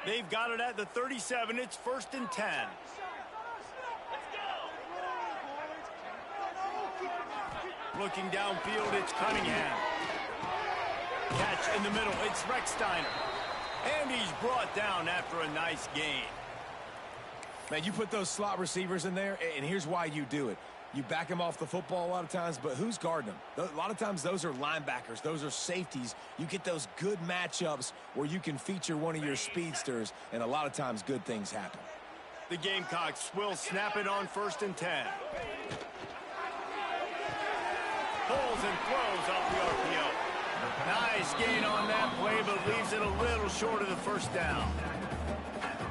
They've got it at the 37. It's 1st and 10. Looking downfield, it's Cunningham. Catch in the middle, it's Recksteiner. And he's brought down after a nice gain. Man, you put those slot receivers in there, and here's why you do it. You back them off the football a lot of times, but who's guarding them? A lot of times those are linebackers. Those are safeties. You get those good matchups where you can feature one of your speedsters, and a lot of times good things happen. The Gamecocks will snap it on 1st and 10. Pulls and throws off the RPO. Nice gain on that play, but leaves it a little short of the 1st down.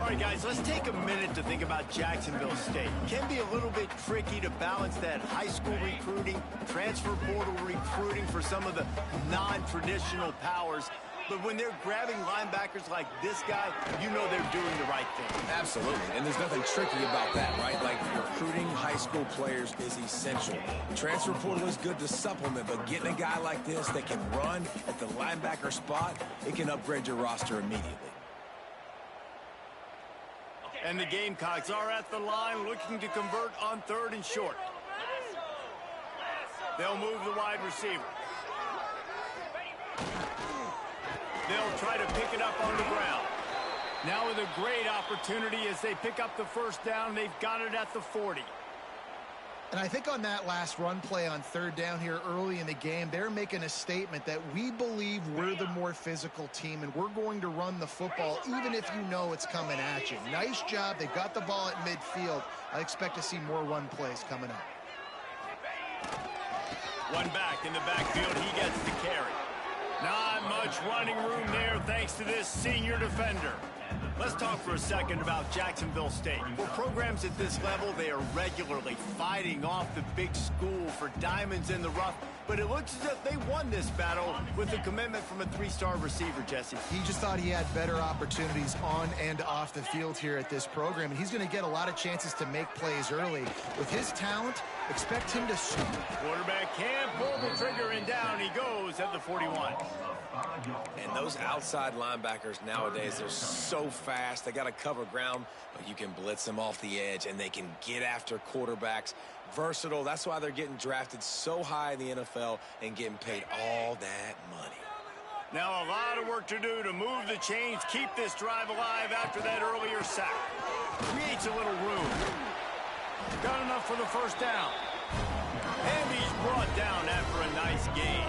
All right, guys, let's take a minute to think about Jacksonville State. It can be a little bit tricky to balance that high school recruiting, transfer portal recruiting for some of the non-traditional powers. But when they're grabbing linebackers like this guy, you know they're doing the right thing. Absolutely, and there's nothing tricky about that, right? Like, recruiting high school players is essential. Transfer portal is good to supplement, but getting a guy like this that can run at the linebacker spot, it can upgrade your roster immediately. And the Gamecocks are at the line looking to convert on 3rd and short. They'll move the wide receiver. They'll try to pick it up on the ground. Now with a great opportunity as they pick up the 1st down. They've got it at the 40. And I think on that last run play on 3rd down here early in the game, they're making a statement that we believe we're the more physical team and we're going to run the football even if you know it's coming at you. Nice job. They got the ball at midfield. I expect to see more run plays coming up. One back in the backfield. He gets the carry. Not much running room there thanks to this senior defender. Let's talk for a second about Jacksonville State. For programs at this level, they are regularly fighting off the big school for diamonds in the rough. But it looks as if they won this battle with a commitment from a 3-star receiver, Jesse. He just thought he had better opportunities on and off the field here at this program. And he's going to get a lot of chances to make plays early. With his talent, expect him to shoot. Quarterback can't pull the trigger, and down he goes at the 41. And those outside linebackers nowadays, they're so fast. They got to cover ground, but you can blitz them off the edge, and they can get after quarterbacks. Versatile. That's why they're getting drafted so high in the NFL and getting paid all that money. Now a lot of work to do to move the chains, keep this drive alive after that earlier sack. Creates a little room. Got enough for the 1st down. And he's brought down after a nice gain.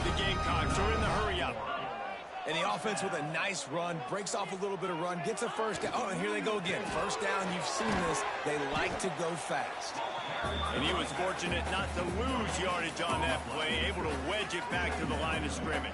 The Gamecocks are in the hurry-up. And the offense with a nice run, breaks off a little bit of run, gets a 1st down. Oh, and here they go again. 1st down, you've seen this. They like to go fast. And he was fortunate not to lose yardage on that play, able to wedge it back to the line of scrimmage.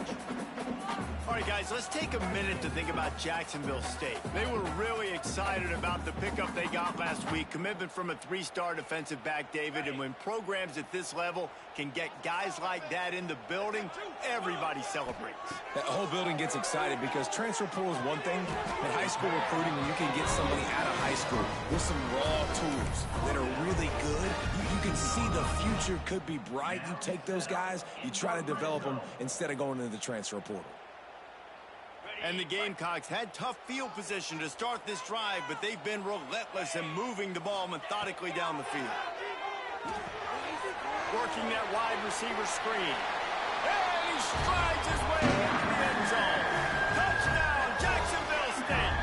All right, guys, let's take a minute to think about Jacksonville State. They were really excited about the pickup they got last week, commitment from a 3-star defensive back, David, and when programs at this level can get guys like that in the building, everybody celebrates. That whole building gets excited because transfer portal is one thing. In high school recruiting, when you can get somebody out of high school with some raw tools that are really good, you can see the future could be bright. You take those guys, you try to develop them instead of going into the transfer portal. And the Gamecocks had tough field position to start this drive, but they've been relentless in moving the ball methodically down the field. Working that wide receiver screen. And he strides his way into the end zone. Touchdown, Jacksonville State.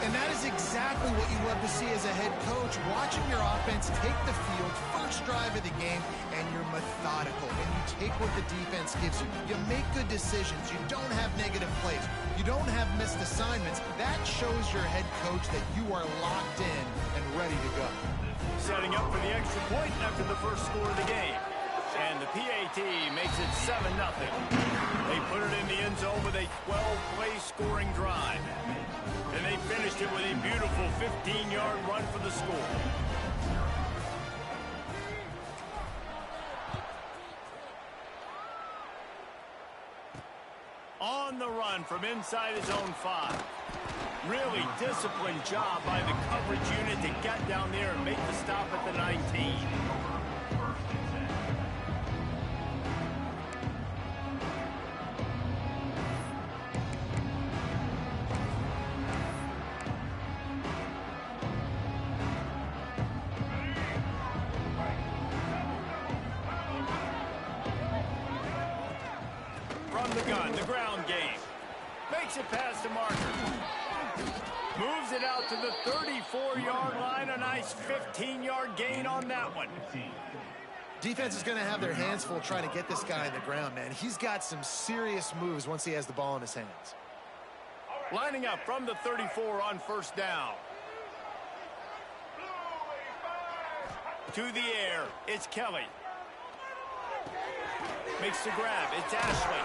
And that is exactly what you love to see as a head coach, watching your offense take the field, first drive of the game, and you're methodical, and you take what the defense gives you. You make good decisions. You don't have negative plays. You don't have missed assignments. That shows your head coach that you are locked in and ready to go. Setting up for the extra point after the first score of the game. And the PAT makes it 7-0. They put it in the end zone with a 12-play scoring drive. And they finished it with a beautiful 15-yard run for the score. On the run from inside his own 5. Really disciplined job by the coverage unit to get down there and make the stop at the 19. the gun, the ground game. Makes it past the marker. Moves it out to the 34-yard line. A nice 15-yard gain on that one. Defense is going to have their hands full trying to get this guy on the ground, man. He's got some serious moves once he has the ball in his hands. Lining up from the 34 on first down. To the air, it's Kelly. Makes the grab, it's Ashley.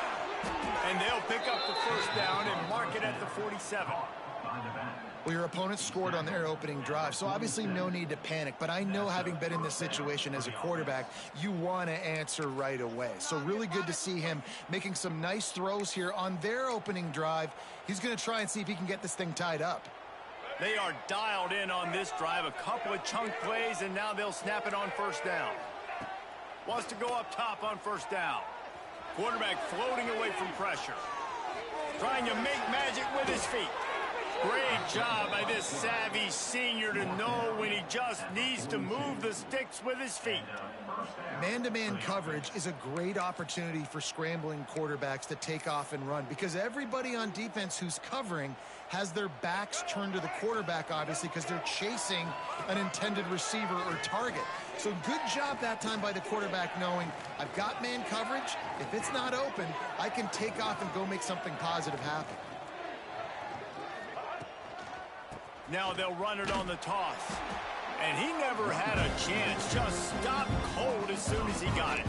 And they'll pick up the first down and mark it at the 47. Well, your opponent scored on their opening drive, so obviously no need to panic. But I know, having been in this situation as a quarterback, you want to answer right away. So really good to see him making some nice throws here on their opening drive. He's going to try and see if he can get this thing tied up. They are dialed in on this drive. A couple of chunk plays, and now they'll snap it on first down. Wants to go up top on first down. Quarterback floating away from pressure. Trying to make magic with his feet. Great job by this savvy senior to know when he just needs to move the sticks with his feet. Man-to-man coverage is a great opportunity for scrambling quarterbacks to take off and run, because everybody on defense who's covering has their backs turned to the quarterback, obviously, because they're chasing an intended receiver or target. So good job that time by the quarterback knowing, I've got man coverage. If it's not open, I can take off and go make something positive happen. Now they'll run it on the toss. And he never had a chance. Just stopped cold as soon as he got it.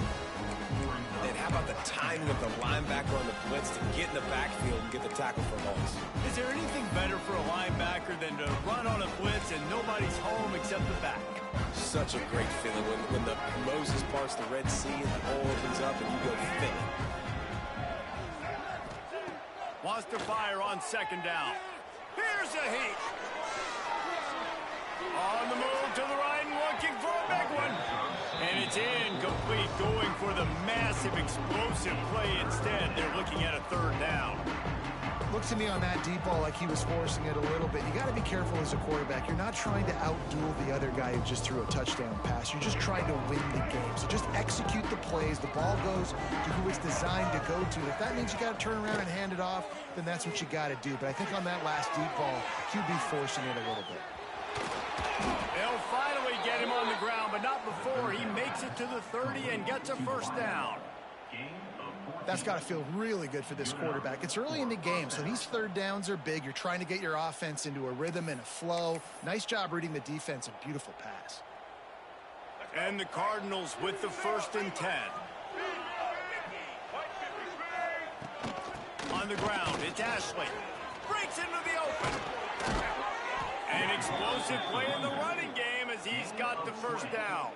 And how about the timing of the linebacker on the blitz to get in the backfield and get the tackle for loss? Is there anything better for a linebacker than to run on a blitz and nobody's home except the back? Such a great feeling when the Moses parts the Red Sea and the hole opens up and you go fit. Wants to fire on second down. Here's a heat. On the move to the right and looking for a big one. And it's incomplete, going for the massive explosive play instead. They're looking at a third down. Looks to me on that deep ball like he was forcing it a little bit. You got to be careful as a quarterback. You're not trying to outduel the other guy who just threw a touchdown pass. You're just trying to win the game. So just execute the plays. The ball goes to who it's designed to go to. If that means you got to turn around and hand it off, then that's what you got to do. But I think on that last deep ball, QB forcing it a little bit. They'll finally get him on the ground, but not before he makes it to the 30 and gets a first down. That's got to feel really good for this quarterback. It's early in the game, so these third downs are big. You're trying to get your offense into a rhythm and a flow. Nice job reading the defense. A beautiful pass. And the Cardinals with the 1st and 10. On the ground, it's Ashley. Breaks into the open. An explosive play in the running game as he's got the first down.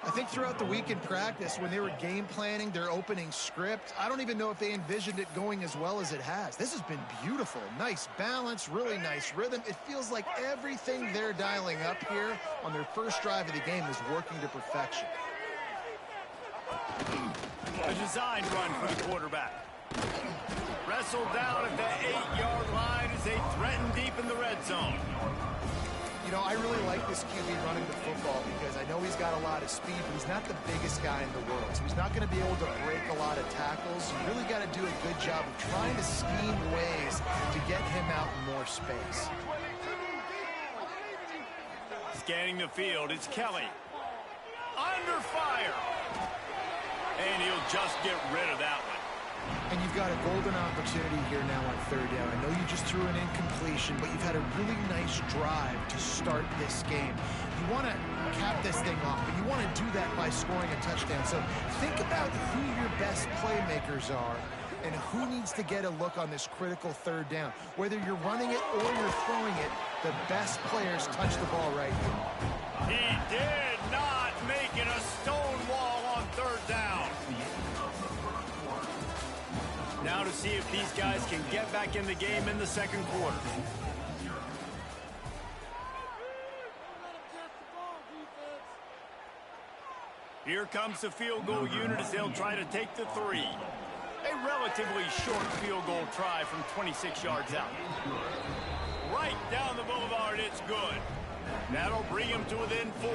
I think throughout the week in practice, when they were game planning their opening script, I don't even know if they envisioned it going as well as it has. This has been beautiful. Nice balance, really nice rhythm. It feels like everything they're dialing up here on their first drive of the game is working to perfection. A design run for the quarterback. Wrestled down at the 8-yard line as they threaten deep in the red zone. You know, I really like this QB running the football because I know he's got a lot of speed, but he's not the biggest guy in the world. So he's not going to be able to break a lot of tackles. You really got to do a good job of trying to scheme ways to get him out in more space. Scanning the field, it's Kelly. Under fire. And he'll just get rid of that one. And you've got a golden opportunity here now on third down. I know you just threw an incompletion, but you've had a really nice drive to start this game. You want to cap this thing off, but you want to do that by scoring a touchdown. So think about who your best playmakers are and who needs to get a look on this critical third down. Whether you're running it or you're throwing it, the best players touch the ball right here. He did not make it a stone wall on third down. Now to see if these guys can get back in the game in the second quarter. Here comes the field goal unit as they'll try to take the 3. A relatively short field goal try from 26 yards out. Right down the boulevard, it's good. That'll bring him to within 4.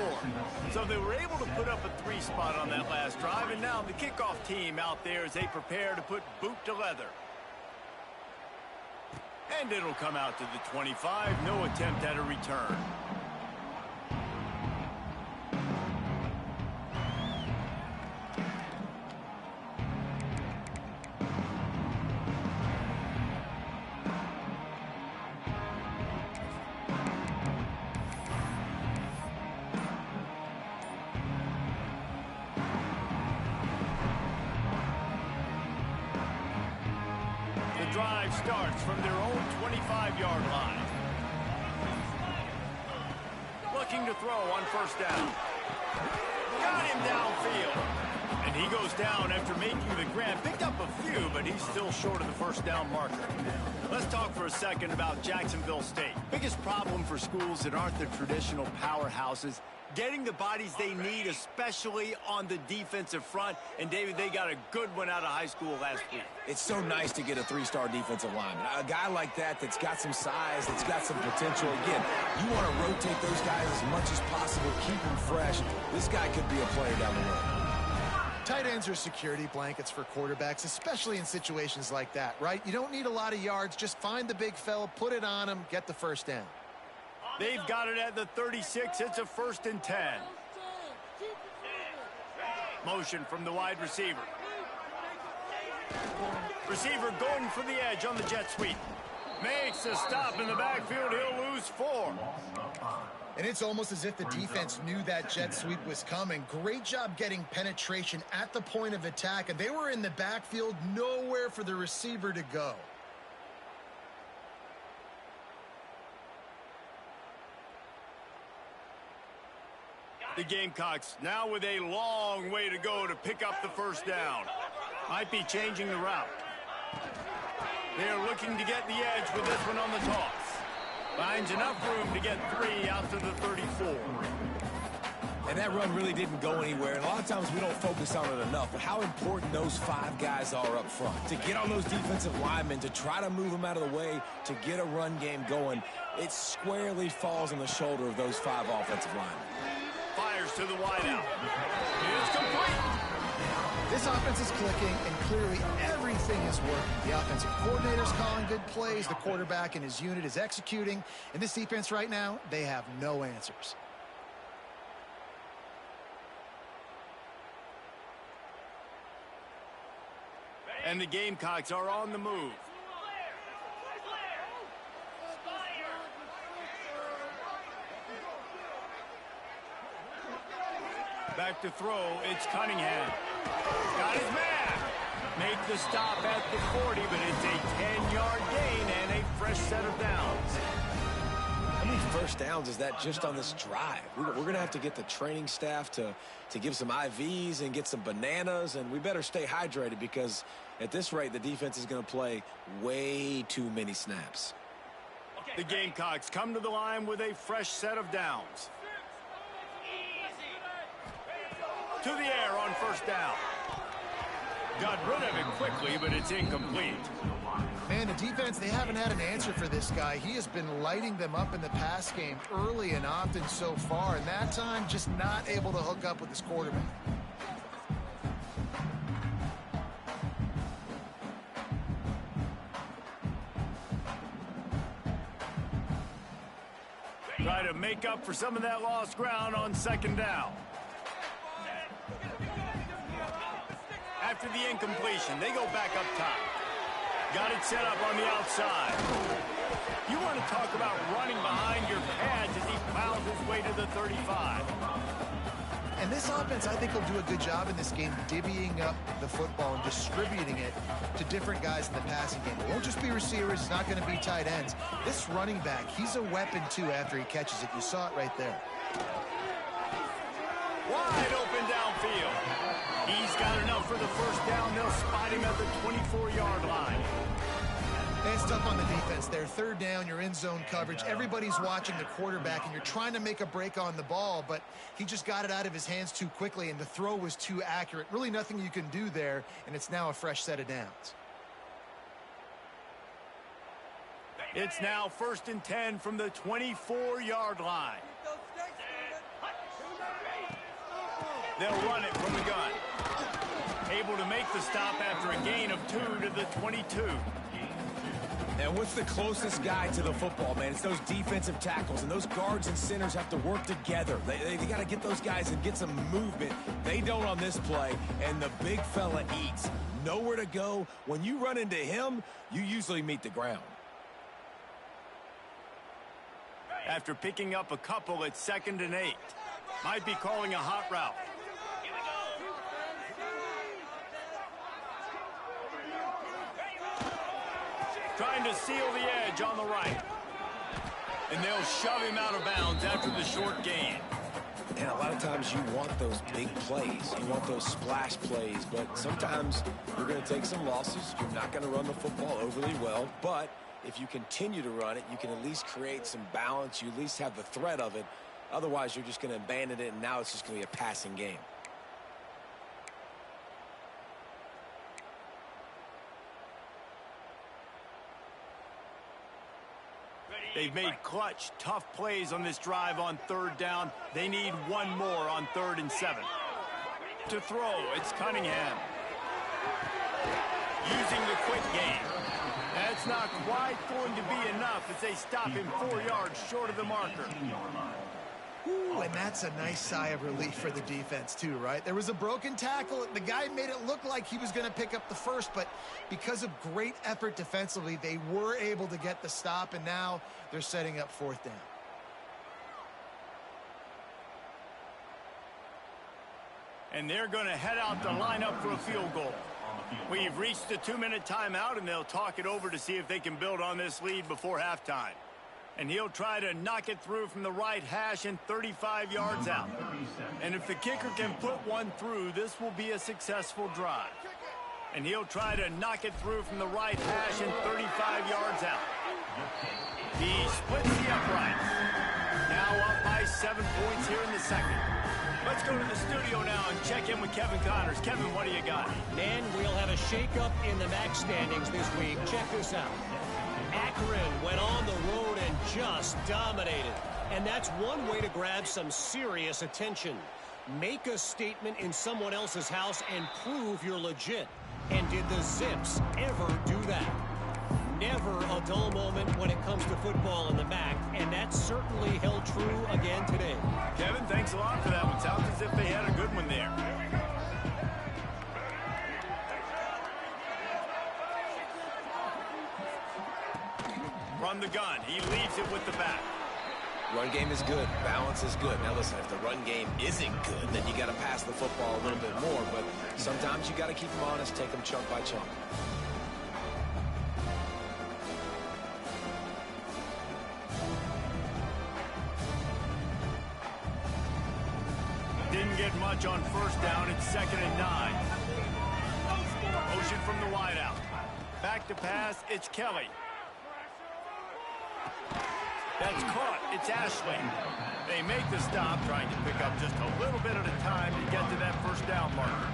So they were able to put up a 3 spot on that last drive, and now the kickoff team out there as they prepare to put boot to leather. And it'll come out to the 25. No attempt at a return. Drive starts from their own 25-yard line. Looking to throw on first down. Got him downfield. And he goes down after making the grab. Picked up a few, but he's still short of the first down marker. Let's talk for a second about Jacksonville State. Biggest problem for schools that aren't the traditional powerhouses, getting the bodies they need, especially on the defensive front. And, David, they got a good one out of high school last week. It's so nice to get a 3-star defensive lineman. A guy like that's got some size, that's got some potential. Again, you want to rotate those guys as much as possible, keep them fresh. This guy could be a player down the road. Tight ends are security blankets for quarterbacks, especially in situations like that, right? You don't need a lot of yards. Just find the big fella, put it on him, get the first down. They've got it at the 36. It's a 1st and 10. Motion from the wide receiver. Receiver going for the edge on the jet sweep. Makes a stop in the backfield. He'll lose 4. And it's almost as if the defense knew that jet sweep was coming. Great job getting penetration at the point of attack, and they were in the backfield, nowhere for the receiver to go. The Gamecocks now with a long way to go to pick up the first down. Might be changing the route. They're looking to get the edge with this one on the toss. Finds enough room to get 3 out to the 34. And that run really didn't go anywhere. And a lot of times we don't focus on it enough. But how important those 5 guys are up front. To get on those defensive linemen, to try to move them out of the way, to get a run game going, it squarely falls on the shoulder of those 5 offensive linemen. Fires to the wideout. It's complete. This offense is clicking, and clearly everything is working. The offensive coordinator's calling good plays. The quarterback and his unit is executing. And this defense right now, they have no answers. And the Gamecocks are on the move. Back to throw, it's Cunningham. Got his man. Make the stop at the 40, but it's a 10-yard gain and a fresh set of downs. How many first downs is that just on this drive? We're going to have to get the training staff to give some IVs and get some bananas, and we better stay hydrated because at this rate, the defense is going to play way too many snaps. The Gamecocks come to the line with a fresh set of downs. To the air on first down. Got rid of it quickly, but it's incomplete. Man, the defense, they haven't had an answer for this guy. He has been lighting them up in the pass game early and often so far, and that time just not able to hook up with his quarterback. Try to make up for some of that lost ground on second down. After the incompletion, they go back up top. Got it set up on the outside. You want to talk about running behind your pads as he plows his way to the 35. And this offense, I think, will do a good job in this game divvying up the football and distributing it to different guys in the passing game. It won't just be receivers. It's not going to be tight ends. This running back, he's a weapon, too, after he catches it. You saw it right there. Wide open downfield. He's got enough for the first down. They'll spot him at the 24-yard line. And it's tough on the defense there. Third down, you're in zone coverage. Everybody's watching the quarterback, and you're trying to make a break on the ball, but he just got it out of his hands too quickly, and the throw was too accurate. Really nothing you can do there, and it's now a fresh set of downs. It's now 1st and 10 from the 24-yard line. They'll run it from the gun. Able to make the stop after a gain of 2 to the 22. And what's the closest guy to the football, man? It's those defensive tackles, and those guards and centers have to work together. They got to get those guys and get some movement. They don't on this play, and the big fella eats. Nowhere to go. When you run into him, you usually meet the ground. After picking up a couple at 2nd and 8. Might be calling a hot route. Trying to seal the edge on the right. And they'll shove him out of bounds after the short gain. And a lot of times you want those big plays. You want those splash plays. But sometimes you're going to take some losses. You're not going to run the football overly well. But if you continue to run it, you can at least create some balance. You at least have the threat of it. Otherwise, you're just going to abandon it, and now it's just going to be a passing game. They've made clutch, tough plays on this drive on 3rd down. They need one more on 3rd and 7. To throw, it's Cunningham. Using the quick game. That's not quite going to be enough as they stop him 4 yards short of the marker. Ooh, and that's a nice sigh of relief for the defense too, right? There was a broken tackle. The guy made it look like he was going to pick up the first, but because of great effort defensively, they were able to get the stop, and now they're setting up 4th down. And they're going to head out the lineup for a field goal. We've reached the 2-minute timeout, and they'll talk it over to see if they can build on this lead before halftime. And he'll try to knock it through from the right hash and 35 yards out. And if the kicker can put one through, this will be a successful drive. And he'll try to knock it through from the right hash and 35 yards out. He splits the uprights. Now up by 7 points here in the second. Let's go to the studio now and check in with Kevin Connors. Kevin, what do you got? And we'll have a shakeup in the MAC standings this week. Check this out. Akron went on the road and just dominated. And that's one way to grab some serious attention. Make a statement in someone else's house and prove you're legit. And did the Zips ever do that? Never a dull moment when it comes to football in the MAC, and that certainly held true again today. Kevin, thanks a lot for that one. Sounds as if they had a good one there. Run the gun. He leaves it with the back. Run game is good. Balance is good. Now listen, if the run game isn't good, then you got to pass the football a little bit more. But sometimes you got to keep them honest, take them chunk by chunk. Didn't get much on 1st down. It's 2nd and 9. Motion from the wideout. Back to pass. It's Kelly. That's caught. It's Ashley. They make the stop, trying to pick up just a little bit at a time to get to that 1st down marker.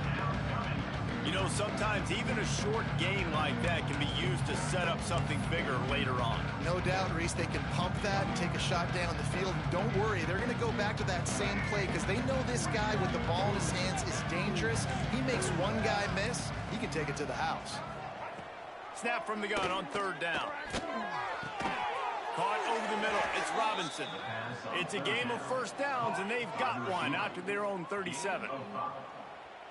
You know, sometimes even a short gain like that can be used to set up something bigger later on. No doubt, Reese, they can pump that and take a shot down the field. Don't worry, they're going to go back to that same play because they know this guy with the ball in his hands is dangerous. He makes one guy miss, he can take it to the house. Snap from the gun on 3rd down. Caught over the middle. It's Robinson. It's a game of 1st downs, and they've got one out to their own 37.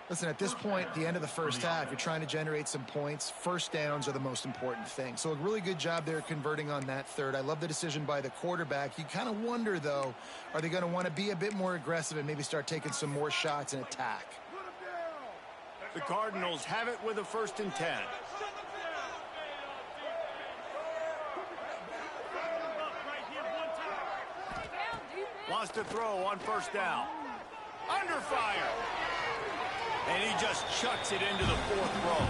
Listen, at this point, the end of the 1st half, you're trying to generate some points. 1st downs are the most important thing. So a really good job there converting on that 3rd. I love the decision by the quarterback. You kind of wonder, though, are they going to want to be a bit more aggressive and maybe start taking some more shots and attack? The Cardinals have it with a 1st and 10. Wants to throw on 1st down. Under fire. And he just chucks it into the 4th row.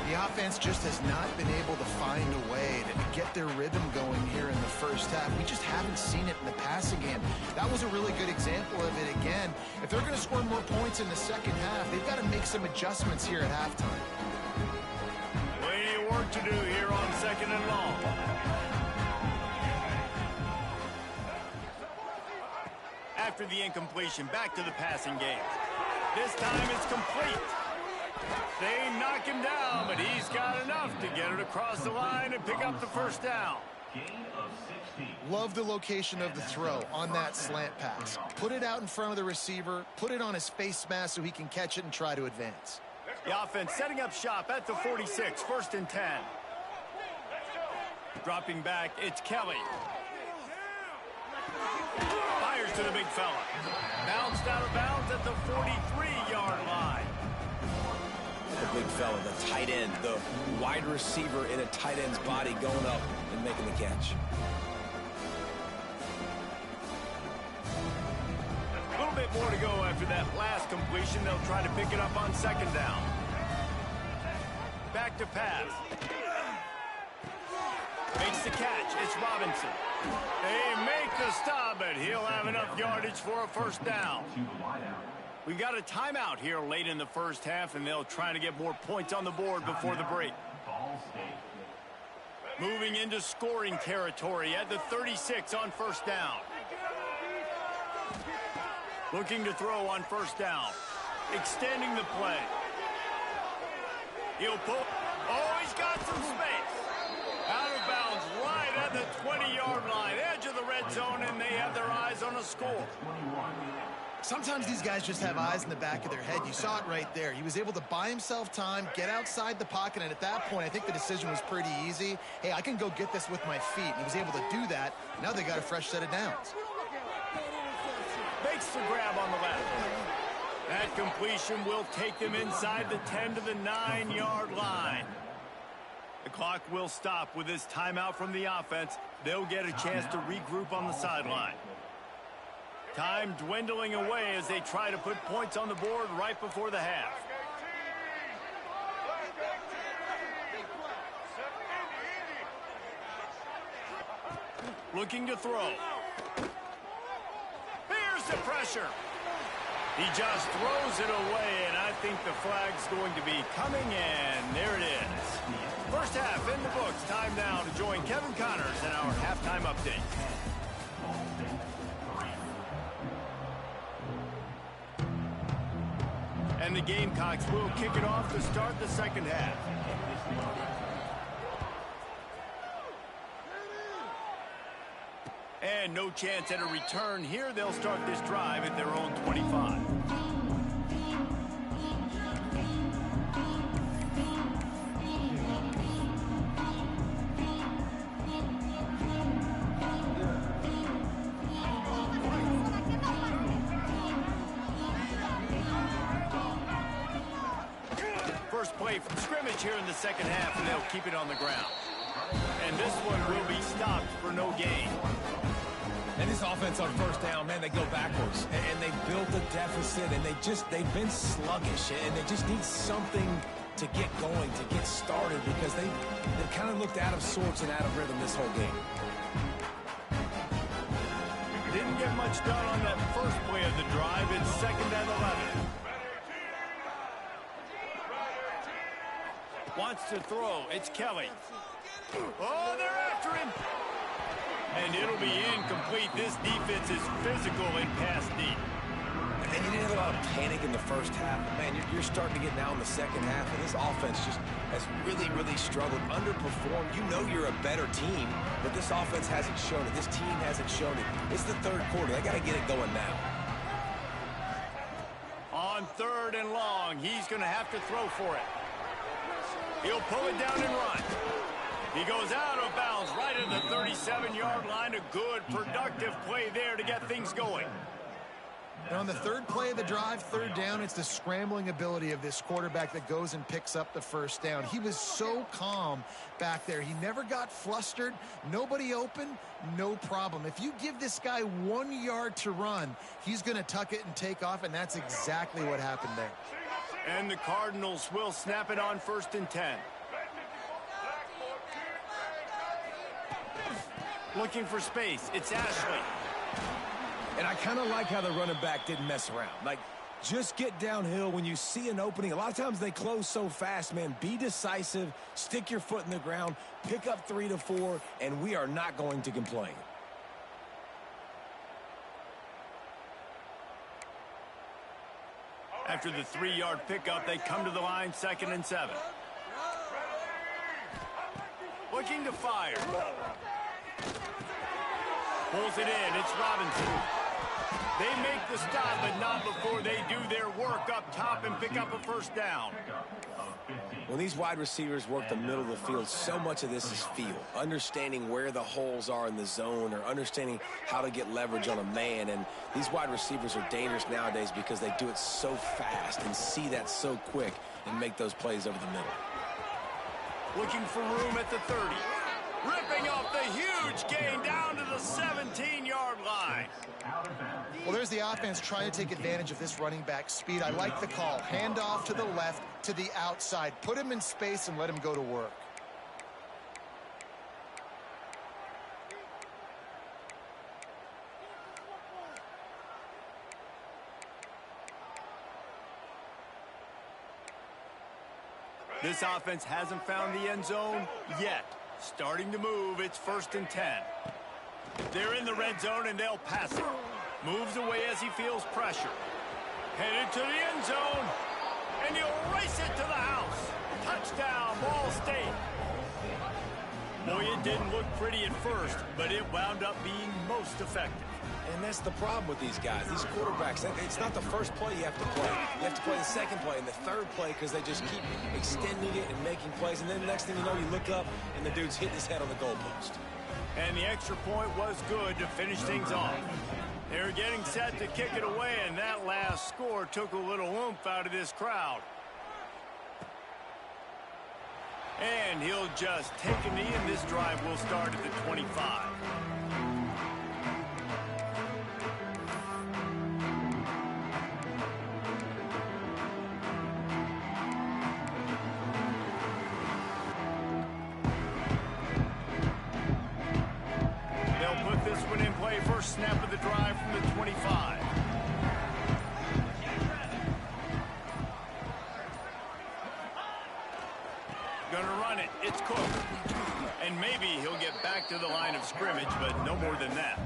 The offense just has not been able to find a way to get their rhythm going here in the 1st half. We just haven't seen it in the passing game. That was a really good example of it again. If they're going to score more points in the 2nd half, they've got to make some adjustments here at halftime. Plenty of work to do here on 2nd and long. After the incompletion, back to the passing game. This time it's complete. They knock him down, but he's got enough to get it across the line and pick up the first down. Love the location of the throw on that slant pass. Put it out in front of the receiver, put it on his face mask so he can catch it and try to advance. The offense setting up shop at the 46, 1st and 10. Dropping back, it's Kelly. Fires to the big fella. Bounced out of bounds at the 43-yard line. The big fella, the tight end, the wide receiver in a tight end's body going up and making the catch. A little bit more to go after that last completion. They'll try to pick it up on 2nd down. Back to pass. Makes the catch. It's Robinson. They make the stop, but he'll have enough yardage for a 1st down. We've got a timeout here late in the first half, and they'll try to get more points on the board before the break. Moving into scoring territory at the 36 on 1st down. Looking to throw on 1st down. Extending the play. He'll pull. Oh, he's got some space. Out of bounds right at the 20-yard line. Edge of the red zone, and they have their eyes on a score. Sometimes these guys just have eyes in the back of their head. You saw it right there. He was able to buy himself time, get outside the pocket, and at that point, I think the decision was pretty easy. Hey, I can go get this with my feet. And he was able to do that. Now they got a fresh set of downs. Makes the grab on the left. That completion will take them inside the 10 to the 9-yard line. The clock will stop with this timeout from the offense. They'll get a chance to regroup on the sideline. Time dwindling away as they try to put points on the board right before the half. Looking to throw. Here's the pressure. He just throws it away, and I think the flag's going to be coming in. There it is. First half in the books. Time now to join Kevin Connors in our halftime update. And the Gamecocks will kick it off to start the second half. And no chance at a return here. They'll start this drive at their own 25. First play from scrimmage here in the second half, and they'll keep it on the ground. And this one will be stopped for no gain. And this offense on 1st down, man, they go backwards. And they built a deficit, and they've been sluggish. And they just need something to get going, to get started, because they've kind of looked out of sorts and out of rhythm this whole game. Didn't get much done on that first play of the drive. It's 2nd and 11. Wants to throw. It's Kelly. Oh, they're after him. And it'll be incomplete. This defense is physical and pass deep. And you didn't have a lot of panic in the first half. Man, you're starting to get now in the second half, and this offense just has really, really struggled, underperformed. You know you're a better team, but this offense hasn't shown it. This team hasn't shown it. It's the 3rd quarter. They got to get it going now. On 3rd and long, he's going to have to throw for it. He'll pull it down and run. He goes out of bounds right at the 37-yard line. A good, productive play there to get things going. And on the 3rd play of the drive, 3rd down, it's the scrambling ability of this quarterback that goes and picks up the 1st down. He was so calm back there. He never got flustered. Nobody open, no problem. If you give this guy 1 yard to run, he's going to tuck it and take off, and that's exactly what happened there. And the Cardinals will snap it on 1st and 10. Looking for space. It's Ashley. And I kind of like how the running back didn't mess around. Like, just get downhill when you see an opening. A lot of times they close so fast, man. Be decisive. Stick your foot in the ground. Pick up 3 to 4, and we are not going to complain. After the 3-yard pickup, they come to the line, 2nd and 7. Looking to fire. Pulls it in. It's Robinson. They make the stop, but not before they do their work up top and pick up a first down. When these wide receivers work the middle of the field, so much of this is feel. Understanding where the holes are in the zone or understanding how to get leverage on a man. And these wide receivers are dangerous nowadays because they do it so fast and see that so quick and make those plays over the middle. Looking for room at the 30. Ripping off the huge gain down to the 17-yard line. Well, there's the offense trying to take advantage of this running back speed. I like the call. Hand off to the left, to the outside. Put him in space and let him go to work. This offense hasn't found the end zone yet. Starting to move, it's 1st and 10. They're in the red zone and they'll pass it. Moves away as he feels pressure. Headed to the end zone. And he'll race it to the house. Touchdown, Ball State. Boy, it didn't look pretty at first, but it wound up being most effective. And that's the problem with these guys, these quarterbacks. It's not the first play you have to play. You have to play the second play and the third play because they just keep extending it and making plays. And then the next thing you know, you look up and the dude's hitting his head on the goalpost. And the extra point was good to finish things off. They were getting set to kick it away, and that last score took a little oomph out of this crowd. And he'll just take a knee, and this drive will start at the 25. First snap of the drive from the 25. Gonna run it. It's Cook. And maybe he'll get back to the line of scrimmage, but no more than that.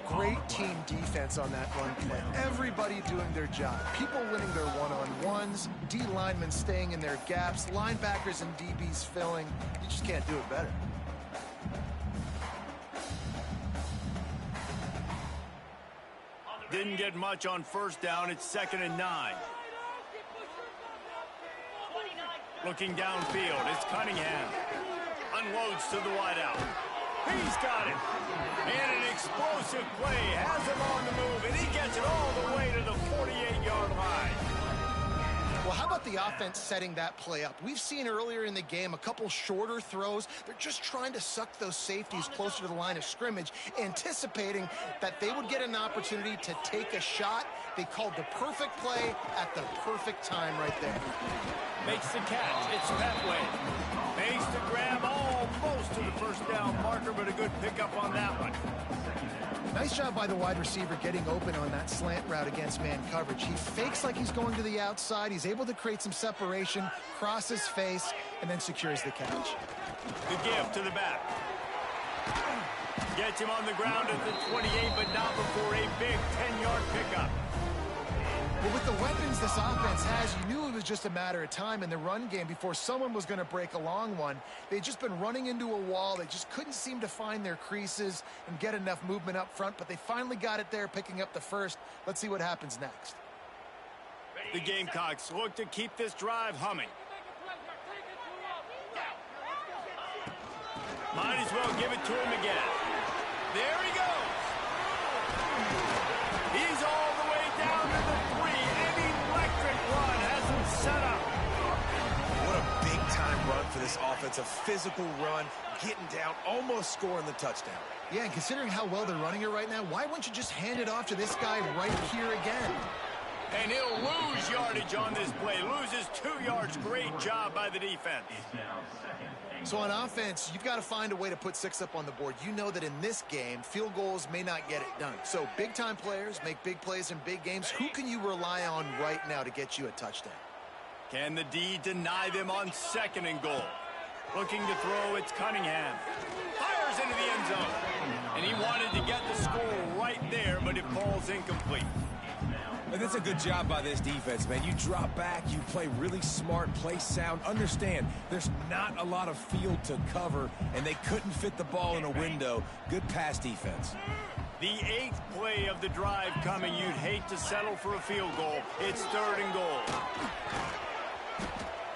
Great team defense on that run play. Everybody doing their job. People winning their one-on-ones, D linemen staying in their gaps, linebackers and DBs filling. You just can't do it better. Didn't get much on first down. It's 2nd and 9. Looking downfield, it's Cunningham. Unloads to the wideout. He's got it. And an explosive play. Has him on the move, and he gets it all the way to the 48-yard line. Well, how about the offense setting that play up? We've seen earlier in the game a couple shorter throws. They're just trying to suck those safeties closer to the line of scrimmage, anticipating that they would get an opportunity to take a shot. They called the perfect play at the perfect time right there. Makes the catch. It's Petway. Makes the grab almost to the first down marker, but a good pickup on that one. Nice job by the wide receiver getting open on that slant route against man coverage. He fakes like he's going to the outside. He's able to create some separation, cross his face, and then secures the catch. The give to the back. Gets him on the ground at the 28, but not before a big 10-yard pickup. Well, with the weapons this offense has, you knew it was just a matter of time in the run game before someone was going to break a long one. They'd just been running into a wall. They just couldn't seem to find their creases and get enough movement up front, but they finally got it there, picking up the first. Let's see what happens next. The Gamecocks look to keep this drive humming. Might as well give it to him again. There he goes. He's all the way down to the 3. An electric run has him set up. What a big-time run for this offense. A physical run, getting down, almost scoring the touchdown. Yeah, and considering how well they're running it right now, why wouldn't you just hand it off to this guy right here again? And he'll lose yardage on this play. Loses 2 yards. Great job by the defense. So on offense, you've got to find a way to put 6 up on the board. You know that in this game, field goals may not get it done. So big-time players make big plays in big games. Who can you rely on right now to get you a touchdown? Can the D deny them on 2nd and goal? Looking to throw, it's Cunningham. Fires into the end zone. And he wanted to get the score right there, but it falls incomplete. And that's a good job by this defense, man. You drop back, you play really smart, play sound. Understand, there's not a lot of field to cover, and they couldn't fit the ball in a window. Good pass defense. The 8th play of the drive coming. You'd hate to settle for a field goal. It's 3rd and goal.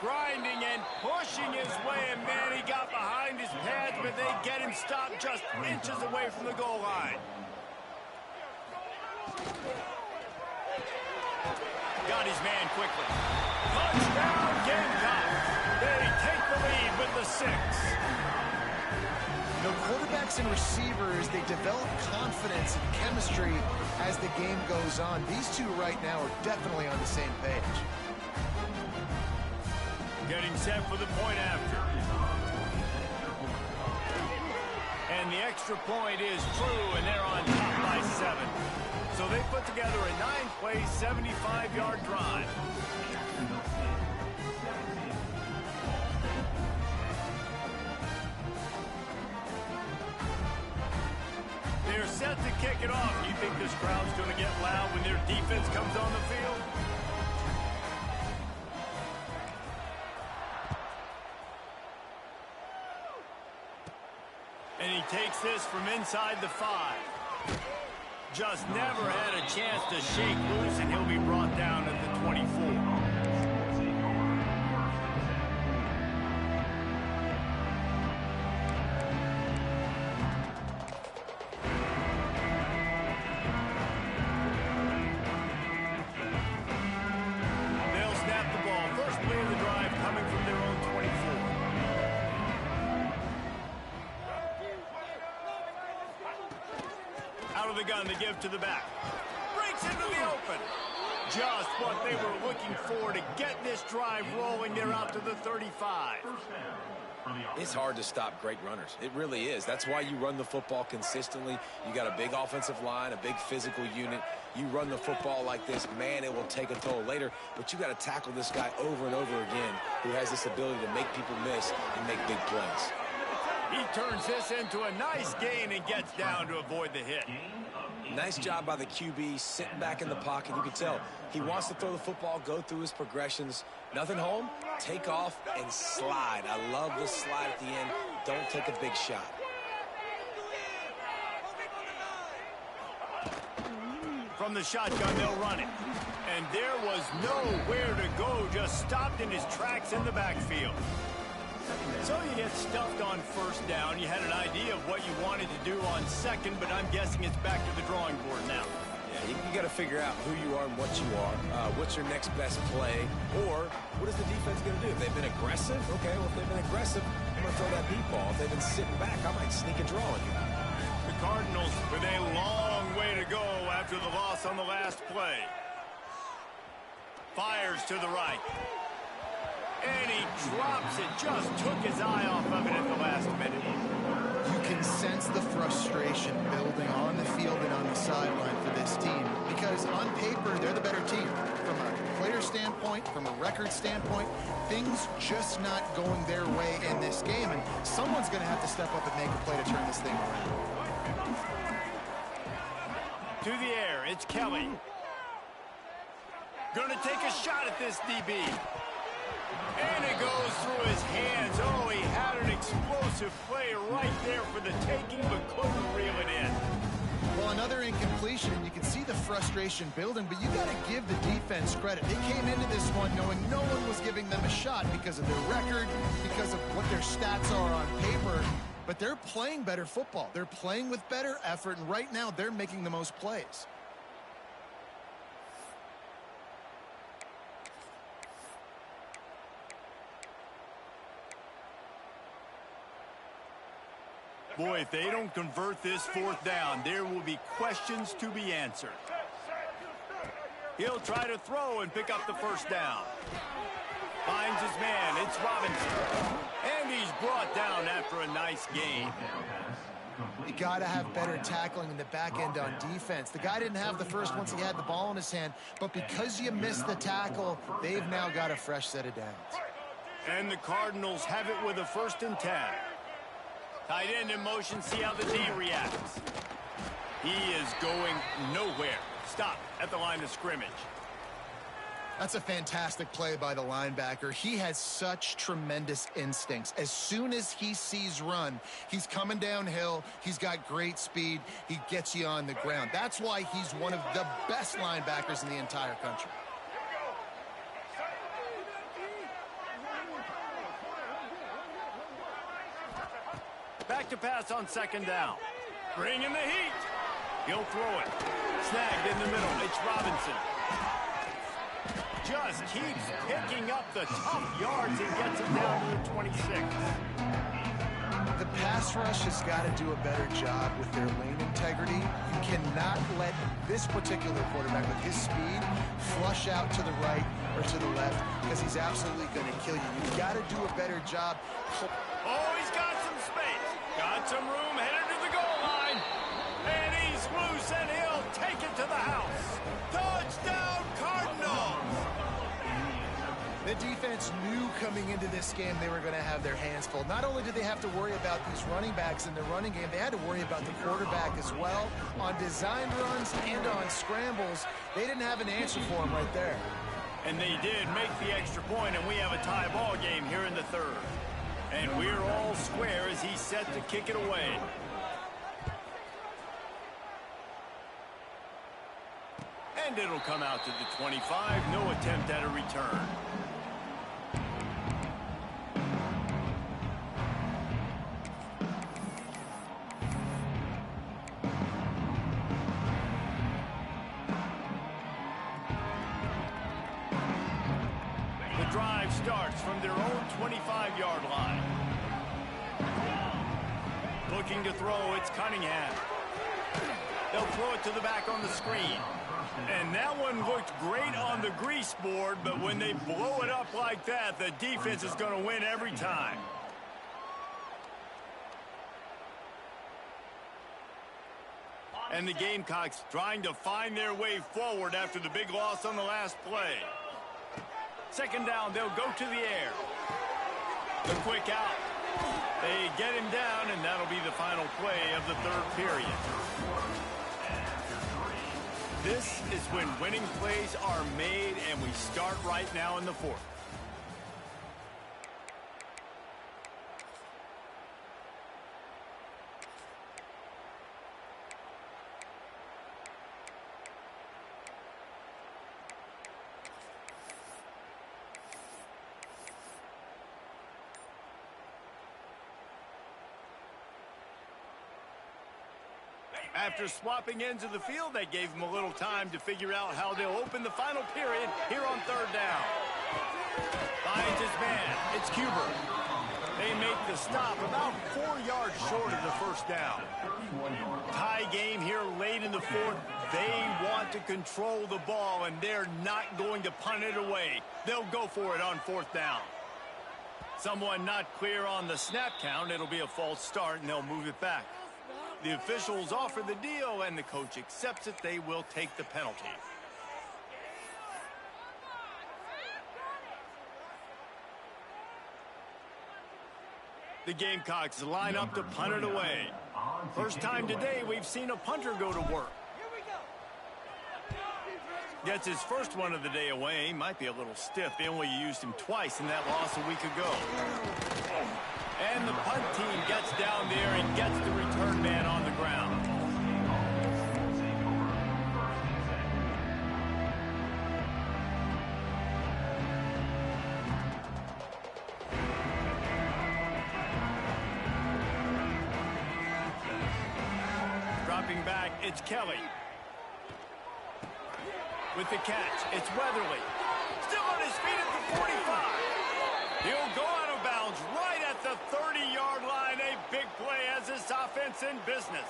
Grinding and pushing his way, and man, he got behind his pads, but they get him stopped just inches away from the goal line. Got his man quickly. Touchdown, Gamecocks. They take the lead with the 6. The quarterbacks and receivers, they develop confidence and chemistry as the game goes on. These two right now are definitely on the same page. Getting set for the point after. And the extra point is true, and they're on top by 7. So they put together a 9-play, 75-yard drive. They're set to kick it off. Do you think this crowd's going to get loud when their defense comes on the field? And he takes this from inside the 5. Just never had a chance to shake loose, and he'll be brought down at the 24. The gun to give to the back. Breaks into the open. Just what they were looking for to get this drive rolling. They're out to the 35. It's hard to stop great runners. It really is. That's why you run the football consistently. You got a big offensive line, a big physical unit. You run the football like this, man, it will take a toll later. But you got to tackle this guy over and over again who has this ability to make people miss and make big plays. He turns this into a nice gain and gets down to avoid the hit. Nice job by the QB, sitting back in the pocket. You can tell he wants to throw the football, go through his progressions. Nothing home, take off and slide. I love the slide at the end. Don't take a big shot. From the shotgun, they'll run it. And there was nowhere to go, just stopped in his tracks in the backfield. So you get stuffed on 1st down. You had an idea of what you wanted to do on 2nd, but I'm guessing it's back to the drawing board now. Yeah, you got to figure out who you are and what you are. What's your next best play? Or what is the defense going to do? If they've been aggressive, okay, well, if they've been aggressive, I'm going to throw that deep ball. If they've been sitting back, I might sneak a draw on you. The Cardinals with a long way to go after the loss on the last play. Fires to the right. And he drops it. Just took his eye off of it at the last minute. You can sense the frustration building on the field and on the sideline for this team. Because on paper, they're the better team. From a player standpoint, from a record standpoint, things just not going their way in this game. And someone's going to have to step up and make a play to turn this thing around. To the air, it's Kelly. Going to take a shot at this DB. And it goes through his hands. Oh, he had an explosive play right there for the taking, but couldn't reel it in. Well, another incompletion, and you can see the frustration building, but you got to give the defense credit. They came into this one knowing no one was giving them a shot because of their record, because of what their stats are on paper, but they're playing better football. They're playing with better effort, and right now they're making the most plays. Boy, if they don't convert this 4th down, there will be questions to be answered. He'll try to throw and pick up the 1st down. Finds his man. It's Robinson. And he's brought down after a nice gain. You got to have better tackling in the back end on defense. The guy didn't have the first once he had the ball in his hand, but because you missed the tackle, they've now got a fresh set of downs. And the Cardinals have it with a 1st and 10. Tight end in motion, see how the D reacts. He is going nowhere. Stop at the line of scrimmage. That's a fantastic play by the linebacker. He has such tremendous instincts. As soon as he sees run, he's coming downhill. He's got great speed. He gets you on the ground. That's why he's one of the best linebackers in the entire country. Back to pass on second down. Bring in the heat. He'll throw it. Snagged in the middle. It's Robinson. Just keeps picking up the tough yards and gets him down to the 26. The pass rush has got to do a better job with their lane integrity. You cannot let this particular quarterback with his speed flush out to the right or to the left because he's absolutely going to kill you. You've got to do a better job. Oh, he's got some space. Got some room headed to the goal line. And he's loose, and he'll take it to the house. Touchdown, Cardinals! The defense knew coming into this game they were going to have their hands full. Not only did they have to worry about these running backs in the running game, they had to worry about the quarterback as well. On designed runs and on scrambles, they didn't have an answer for him right there. And they did make the extra point, and we have a tie ball game here in the third. And we're all square as he's set to kick it away. And it'll come out to the 25. No attempt at a return. The drive starts from their own 25-yard line. Looking to throw, it's Cunningham. They'll throw it to the back on the screen. And that one looked great on the grease board, but when they blow it up like that, the defense is going to win every time. And the Gamecocks trying to find their way forward after the big loss on the last play. Second down, they'll go to the air. The quick out. They get him down, and that'll be the final play of the third period. This is when winning plays are made, and we start right now in the fourth. After swapping ends of the field, they gave him a little time to figure out how they'll open the final period here on third down. Finds his man. It's Cuber. They make the stop about 4 yards short of the first down. Tie game here late in the fourth. They want to control the ball, and they're not going to punt it away. They'll go for it on fourth down. Someone not clear on the snap count. It'll be a false start, and they'll move it back. The officials offer the deal, and the coach accepts it. They will take the penalty. The Gamecocks line up to punt it away. First time today we've seen a punter go to work. Gets his first one of the day away. Might be a little stiff. They only used him twice in that loss a week ago. And the punt team gets down there and gets the return man on the ground. Dropping back, it's Kelly. With the catch, it's Weatherly. Still on his feet at the 45. He'll go out of bounds right at the 30-yard line. A big play as this offense in business.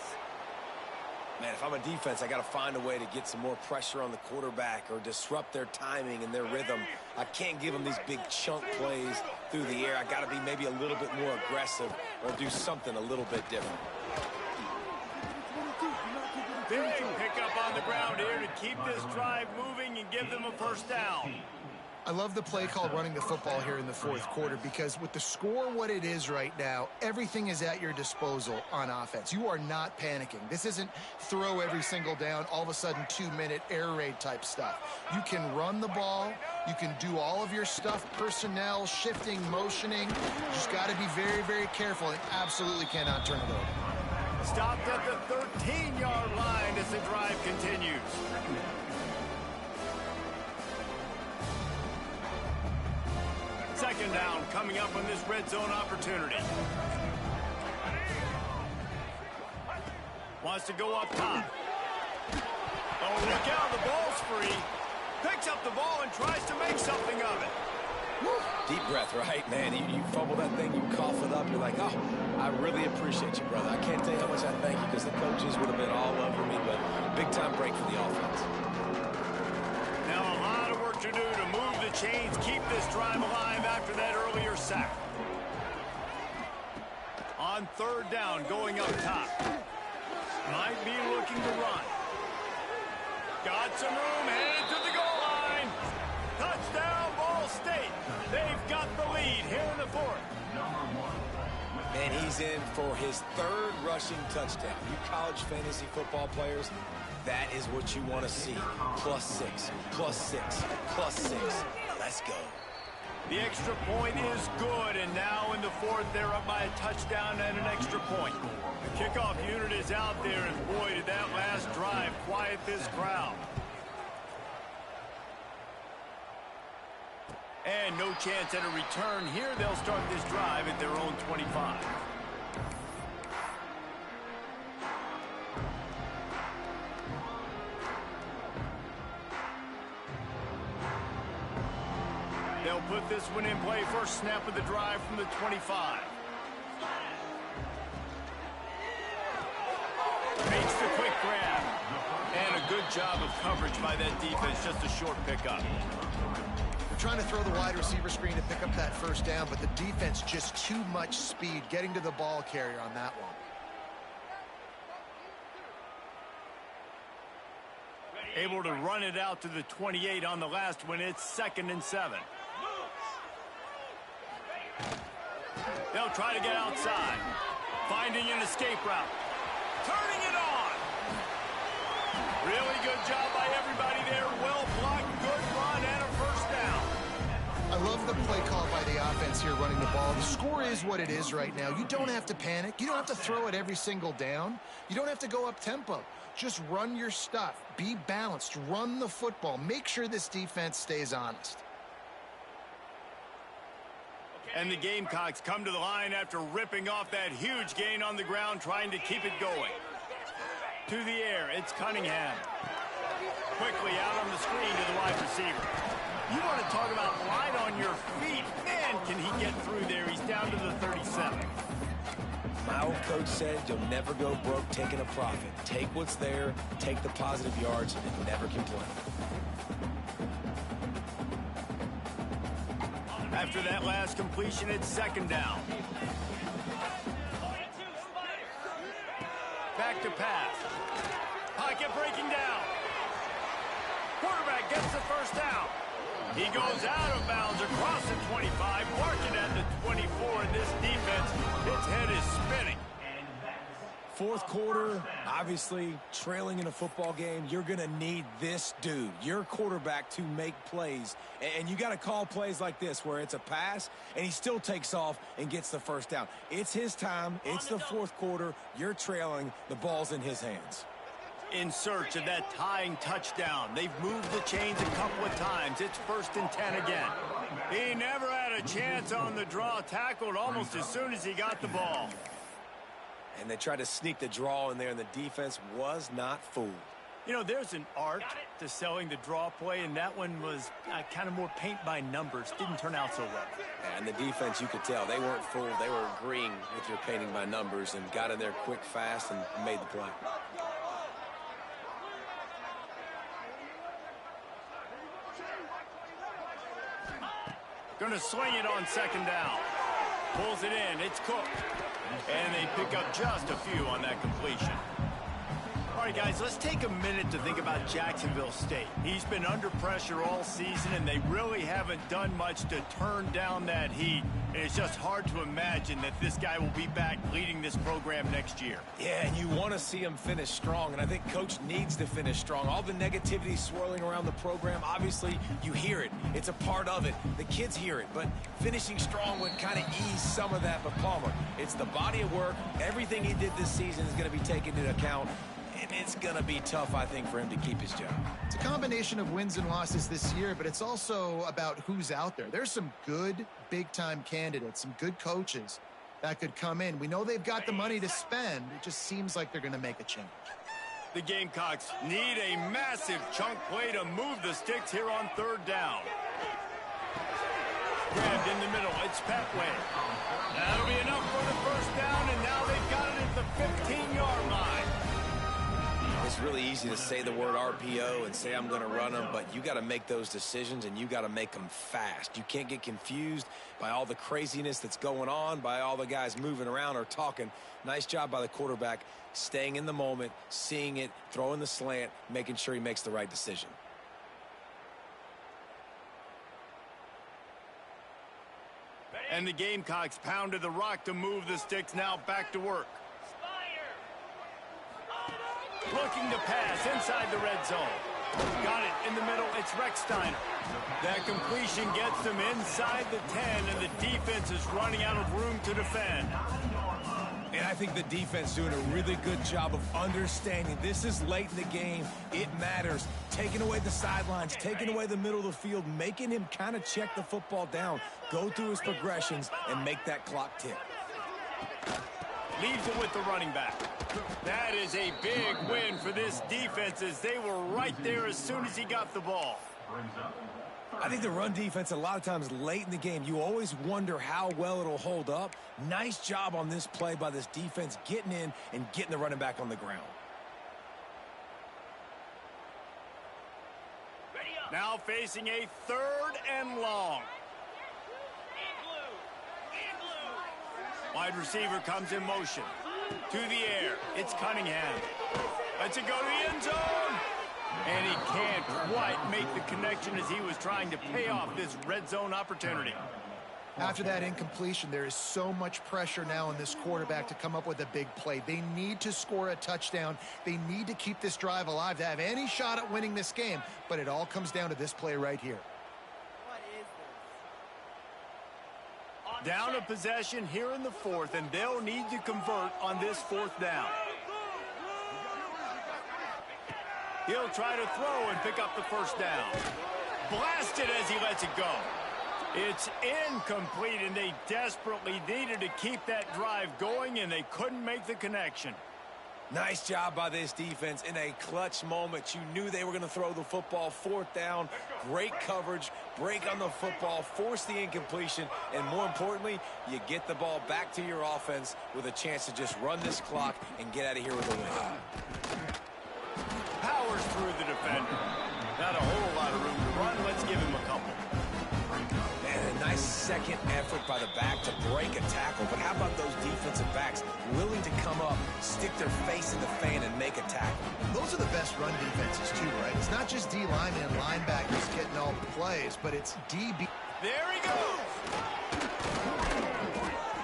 Man, if I'm a defense, I got to find a way to get some more pressure on the quarterback or disrupt their timing and their rhythm. I can't give them these big chunk plays through the air. I got to be maybe a little bit more aggressive or do something a little bit different. Big pickup on the ground here to keep this drive moving and give them a first down. I love the play called running the football here in the fourth quarter because with the score what it is right now, everything is at your disposal on offense. You are not panicking. This isn't throw every single down, all of a sudden 2-minute air raid type stuff. You can run the ball. You can do all of your stuff, personnel, shifting, motioning. You just got to be very, very careful and absolutely cannot turn it over. Stopped at the 13-yard line as the drive continues. Second down coming up on this red zone opportunity. Wants to go up top. Oh, look out, the ball's free. Picks up the ball and tries to make something of it. Deep breath, right, man? You fumble that thing, you cough it up, you're like, oh, I really appreciate you, brother. I can't tell you how much I thank you because the coaches would have been all over me, but big-time break for the offense. Now a lot of work to do to move the chains, keep this drive alive after that earlier sack. On third down, going up top. Might be looking to run. Got some room, headed to the goal line. Touchdown, Ball State. They've got the lead here in the fourth. And he's in for his third rushing touchdown. You college fantasy football players, that is what you want to see. +6, +6, +6. Let's go. The extra point is good, and now in the fourth, they're up by a touchdown and an extra point. The kickoff unit is out there, and boy, did that last drive quiet this crowd. And no chance at a return here. They'll start this drive at their own 25. They'll put this one in play. First snap of the drive from the 25. Makes the quick grab. And a good job of coverage by that defense. Just a short pickup. They're trying to throw the wide receiver screen to pick up that first down, but the defense just too much speed getting to the ball carrier on that one. Able to run it out to the 28 on the last one. It's 2nd and 7. They'll try to get outside. Finding an escape route. Turning it on. Really good job by everybody there. Well blocked, good run, and a first down. I love the play call by the offense here running the ball. The score is what it is right now. You don't have to panic. You don't have to throw it every single down. You don't have to go up tempo. Just run your stuff. Be balanced. Run the football. Make sure this defense stays honest. And the Gamecocks come to the line after ripping off that huge gain on the ground, trying to keep it going. To the air, it's Cunningham. Quickly out on the screen to the wide receiver. You want to talk about light on your feet. Man, can he get through there. He's down to the 37. My old coach said you'll never go broke taking a profit. Take what's there, take the positive yards, and never complain. After that last completion, it's 2nd down. Back to pass. Pocket breaking down. Quarterback gets the first down. He goes out of bounds across the 25, marking at the 24, and this defense, its head is spinning. Fourth quarter, obviously trailing in a football game, you're going to need this dude, your quarterback, to make plays. And you got to call plays like this where it's a pass and he still takes off and gets the first down. It's his time. It's the fourth quarter. You're trailing. The ball's in his hands. In search of that tying touchdown. They've moved the chains a couple of times. It's 1st and 10 again. He never had a chance on the draw. Tackled almost as soon as he got the ball. And they tried to sneak the draw in there, and the defense was not fooled. You know, there's an art to selling the draw play, and that one was kind of more paint by numbers. Didn't turn out so well. And the defense, you could tell, they weren't fooled. They were agreeing with your painting by numbers and got in there quick, fast, and made the play. Going to swing it on 2nd down. Pulls it in. It's Cook. And they pick up just a few on that completion. All All right, guys, let's take a minute to think about Jacksonville State. He's been under pressure all season, and they really haven't done much to turn down that heat. And it's just hard to imagine that this guy will be back leading this program next year. Yeah, and you want to see him finish strong, and I think Coach needs to finish strong. All the negativity swirling around the program, obviously, you hear it. It's a part of it. The kids hear it, but finishing strong would kind of ease some of that. But Palmer, it's the body of work. Everything he did this season is going to be taken into account. And it's going to be tough, I think, for him to keep his job. It's a combination of wins and losses this year, but it's also about who's out there. There's some good big-time candidates, some good coaches that could come in. We know they've got the money to spend. It just seems like they're going to make a change. The Gamecocks need a massive chunk play to move the sticks here on third down. Grabbed in the middle. It's Petway. That'll be enough for the first down, and now they've got it at the 15-yard line. It's really easy to say the word RPO and say I'm going to run them, but you got to make those decisions, and you got to make them fast. You can't get confused by all the craziness that's going on, by all the guys moving around or talking. Nice job by the quarterback, staying in the moment, seeing it, throwing the slant, making sure he makes the right decision. And the Gamecocks pounded the rock to move the sticks, now back to work. Looking to pass inside the red zone. Got it in the middle. It's Recksteiner. That completion gets them inside the 10, and the defense is running out of room to defend. And I think the defense doing a really good job of understanding this is late in the game. It matters. Taking away the sidelines, taking away the middle of the field, making him kind of check the football down, go through his progressions, and make that clock tick. Leaves it with the running back. That is a big win for this defense, as they were right there as soon as he got the ball. I think the run defense, a lot of times late in the game, you always wonder how well it'll hold up. Nice job on this play by this defense, getting in and getting the running back on the ground. Now facing a third and long. Wide receiver comes in motion. To the air. It's Cunningham. Lets it go to the end zone. And he can't quite make the connection as he was trying to pay off this red zone opportunity. After that incompletion, there is so much pressure now on this quarterback to come up with a big play. They need to score a touchdown. They need to keep this drive alive to have any shot at winning this game. But it all comes down to this play right here. Down a possession here in the fourth, and they'll need to convert on this fourth down. He'll try to throw and pick up the first down. Blasted as he lets it go. It's incomplete, and they desperately needed to keep that drive going, and they couldn't make the connection. Nice job by this defense in a clutch moment. You knew they were going to throw the football. Fourth down, great coverage, break on the football, force the incompletion, and more importantly, you get the ball back to your offense with a chance to just run this clock and get out of here with a win. Powers through the defender. Not a whole lot of room to run. Let's give him a couple. And a nice second effort by the back to break a tackle. But how about those defensive backs willing to come up, stick their face in the fan, and make a tackle? Those are the best run defenses too, right? It's not just D linemen and linebackers getting all the plays, but it's DB. There he goes.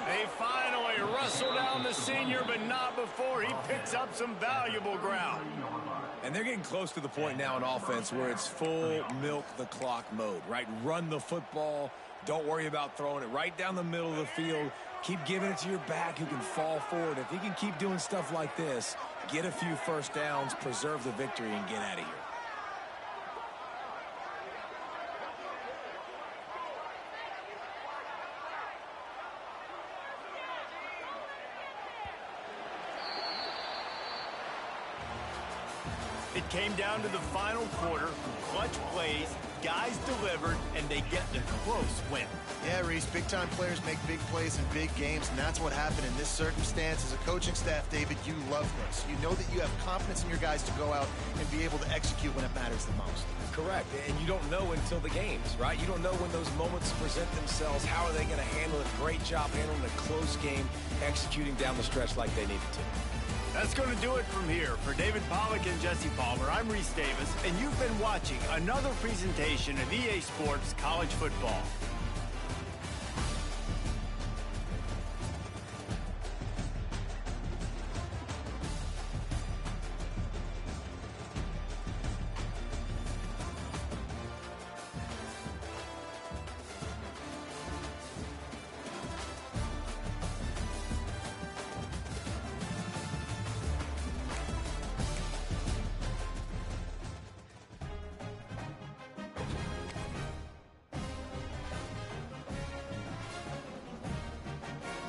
They finally wrestle down the senior, but not before he picks up some valuable ground. And they're getting close to the point now in offense where it's full milk the clock mode, right? Run the football. Don't worry about throwing it right down the middle of the field. Keep giving it to your back who can fall forward. If he can keep doing stuff like this, get a few first downs, preserve the victory, and get out of here. It came down to the final quarter, clutch plays, guys delivered, and they get the close win. Yeah, Reese, big-time players make big plays in big games, and that's what happened in this circumstance. As a coaching staff, David, you love this. You know that you have confidence in your guys to go out and be able to execute when it matters the most. Correct, and you don't know until the games, right? You don't know when those moments present themselves. How are they going to handle it? Great job handling a close game, executing down the stretch like they needed to. That's going to do it from here. For David Pollack and Jesse Palmer, I'm Reese Davis, and you've been watching another presentation of EA Sports College Football.